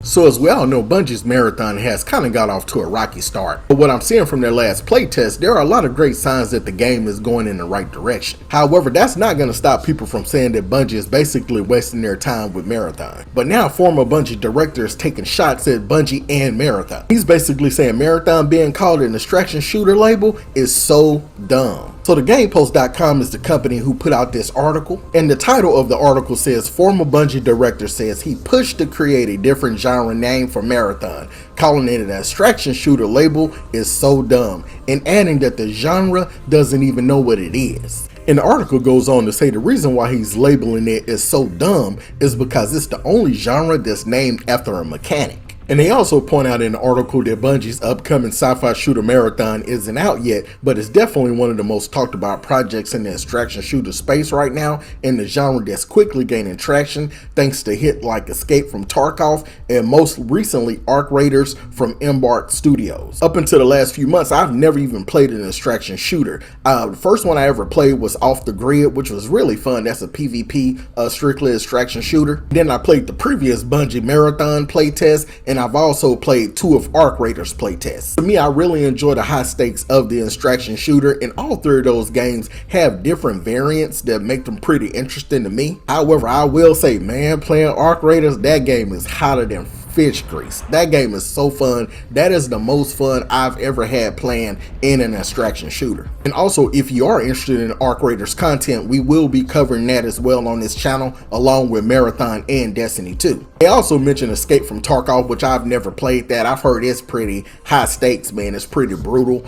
So as we all know, Bungie's marathon has kind of got off to a rocky start. But what I'm seeing from their last playtest, there are a lot of great signs that the game is going in the right direction. However, that's not going to stop people from saying that Bungie is basically wasting their time with Marathon. But now former Bungie director is taking shots at Bungie and Marathon. He's basically saying Marathon being called an extraction shooter label is so dumb. So the Gamepost.com is the company who put out this article, and the title of the article says former Bungie director says he pushed to create a different genre name for Marathon, calling it an extraction shooter label is so dumb, and adding that the genre doesn't even know what it is. And the article goes on to say the reason why he's labeling it as so dumb is because it's the only genre that's named after a mechanic. And they also point out in the article that Bungie's upcoming sci-fi shooter Marathon isn't out yet, but it's definitely one of the most talked about projects in the extraction shooter space right now, in the genre that's quickly gaining traction thanks to hits like Escape from Tarkov and most recently Arc Raiders from Embark Studios. Up until the last few months, I've never even played an extraction shooter. The first one I ever played was Off the Grid, which was really fun. That's a PvP strictly extraction shooter. Then I played the previous Bungie Marathon playtest, and I've also played 2 of Arc Raiders playtests. To me, I really enjoy the high stakes of the extraction shooter, and all 3 of those games have different variants that make them pretty interesting to me. However, I will say, man, playing Arc Raiders, that game is hotter than fish grease. That game is so fun. That is the most fun I've ever had playing in an extraction shooter. And also, if you are interested in Arc Raiders content, we will be covering that as well on this channel, along with Marathon and Destiny 2. They also mentioned Escape from Tarkov, which I've never played that. I've heard it's pretty high stakes, man. It's pretty brutal.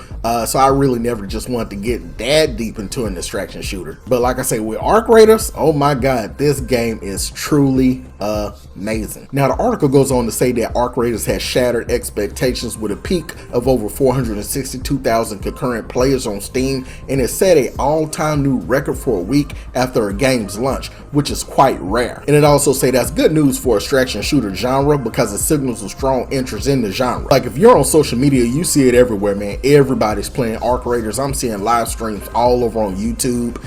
So I really never just wanted to get that deep into an extraction shooter. But like I say, with Arc Raiders, oh my God, this game is truly amazing. Now the article goes on to say that Arc Raiders has shattered expectations with a peak of over 462,000 concurrent players on Steam, and it set an all-time new record for a week after a game's launch, which is quite rare. And it also say that's good news for extraction shooter genre because it signals a strong interest in the genre. Like if you're on social media, you see it everywhere, man. Everybody's playing Arc Raiders. I'm seeing live streams all over on YouTube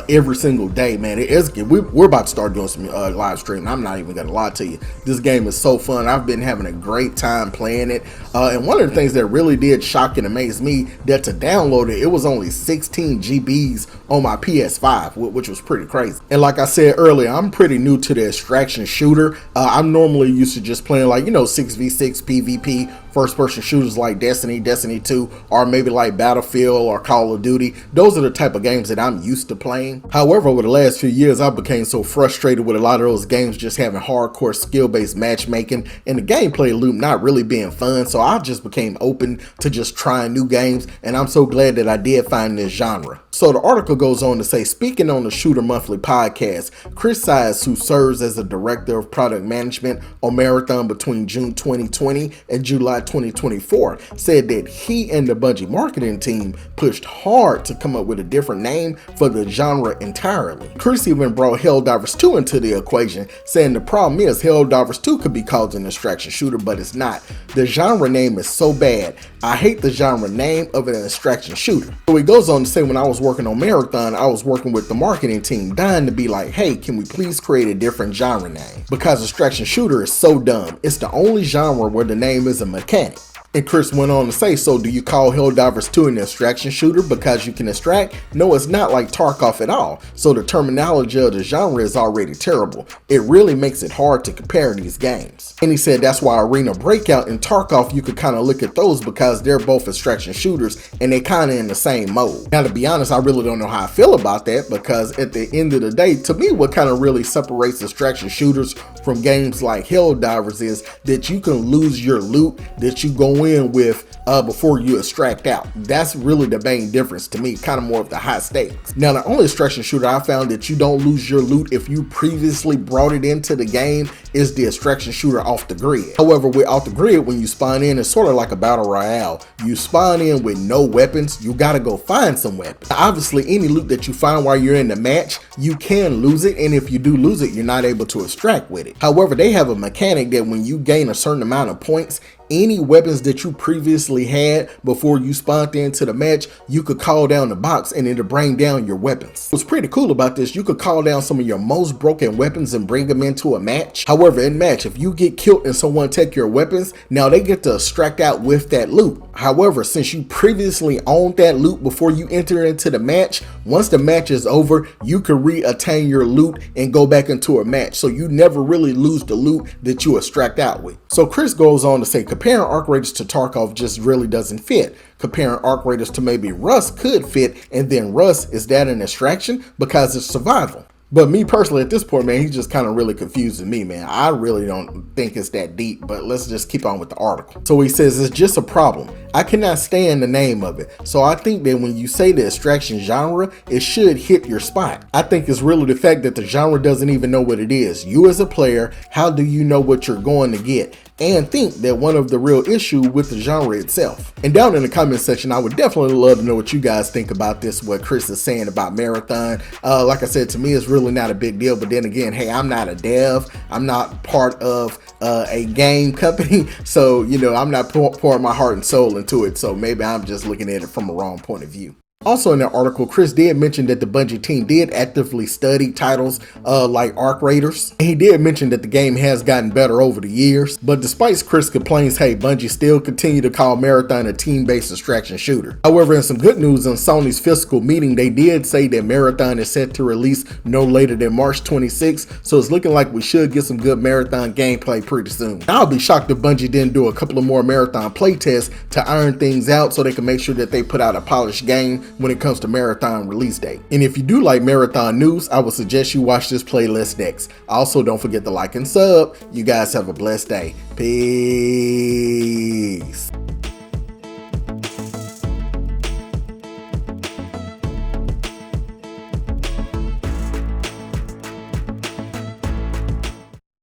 every single day, man. We're about to start doing some live streaming. I'm not even gonna lie to you. This game is so fun. I've been having a great time playing it. And one of the things that really did shock and amaze me, that to download it, it was only 16 GBs on my PS5, which was pretty crazy. And like I said earlier, I'm pretty new to the extraction shooter. I'm normally used to just playing like, 6v6 PvP, first person shooters like Destiny, Destiny 2, or maybe like Battlefield or Call of Duty. Those are the type of games that I'm used to playing. However, over the last few years, I became so frustrated with a lot of those games just having hardcore skill-based matchmaking and the gameplay loop not really being fun, so I just became open to just trying new games, and I'm so glad that I did find this genre. So the article goes on to say, speaking on the Shooter Monthly podcast, Chris Sides, who serves as the director of product management on Marathon between June 2020 and July 2024, said that he and the Bungie marketing team pushed hard to come up with a different name for the genre entirely. Chris even brought Helldivers 2 into the equation, saying the problem is Helldivers 2 could be called an extraction shooter, but it's not. The genre name is so bad. I hate the genre name of an extraction shooter. So he goes on to say, when I was working on Marathon, I was working with the marketing team, dying to be like, hey, can we please create a different genre name? Because extraction shooter is so dumb. It's the only genre where the name is a mechanic. And Chris went on to say, so do you call Helldivers 2 an extraction shooter because you can extract? No, it's not like Tarkov at all. So the terminology of the genre is already terrible. It really makes it hard to compare these games. And he said that's why Arena Breakout and Tarkov, you could kind of look at those because they're both extraction shooters and they kind of in the same mode. Now, to be honest, I really don't know how I feel about that, because at the end of the day, to me, what kind of really separates extraction shooters from games like Helldivers is that you can lose your loot that you go in with before you extract out. That's really the main difference to me, kind of more of the high stakes. Now, the only extraction shooter I found that you don't lose your loot if you previously brought it into the game is the extraction shooter Off the Grid. However, with Off the Grid, when you spawn in, it's sort of like a battle royale. You spawn in with no weapons, you gotta go find some weapons. Now, obviously, any loot that you find while you're in the match, you can lose it, and if you do lose it, you're not able to extract with it. However, they have a mechanic that when you gain a certain amount of points, any weapons that you previously had before you spawned into the match, you could call down the box and it'll bring down your weapons. What's pretty cool about this, you could call down some of your most broken weapons and bring them into a match. However, in match, if you get killed and someone take your weapons, now they get to extract out with that loot. However, since you previously owned that loot before you enter into the match, once the match is over, you can re-attain your loot and go back into a match. So you never really lose the loot that you extract out with. So Chris goes on to say comparing Arc Raiders to Tarkov just really doesn't fit. Comparing Arc Raiders to maybe Rust could fit, and then Rust, is that an extraction? Because it's survival. But me personally, at this point, man, he's just kind of really confusing me, man. I really don't think it's that deep, but let's just keep on with the article. So he says, it's just a problem. I cannot stand the name of it. So I think that when you say the extraction genre, it should hit your spot. I think it's really the fact that the genre doesn't even know what it is. You as a player, how do you know what you're going to get? And think that one of the real issue with the genre itself. And down in the comment section, I would definitely love to know what you guys think about this, what Chris is saying about Marathon. Like I said, to me, it's really not a big deal. But then again, hey, I'm not a dev. I'm not part of a game company. So, you know, I'm not pouring my heart and soul into it. So maybe I'm just looking at it from a wrong point of view. Also in that article, Chris did mention that the Bungie team did actively study titles like Arc Raiders. And he did mention that the game has gotten better over the years. But despite Chris' complaints, hey, Bungie still continue to call Marathon a team-based extraction shooter. However, in some good news on Sony's fiscal meeting, they did say that Marathon is set to release no later than March 26th. So it's looking like we should get some good Marathon gameplay pretty soon. I'll be shocked if Bungie didn't do a couple of more Marathon playtests to iron things out so they can make sure that they put out a polished game when it comes to Marathon release date. And if you do like Marathon news, I would suggest you watch this playlist next. Also, don't forget to like and sub. You guys have a blessed day. Peace.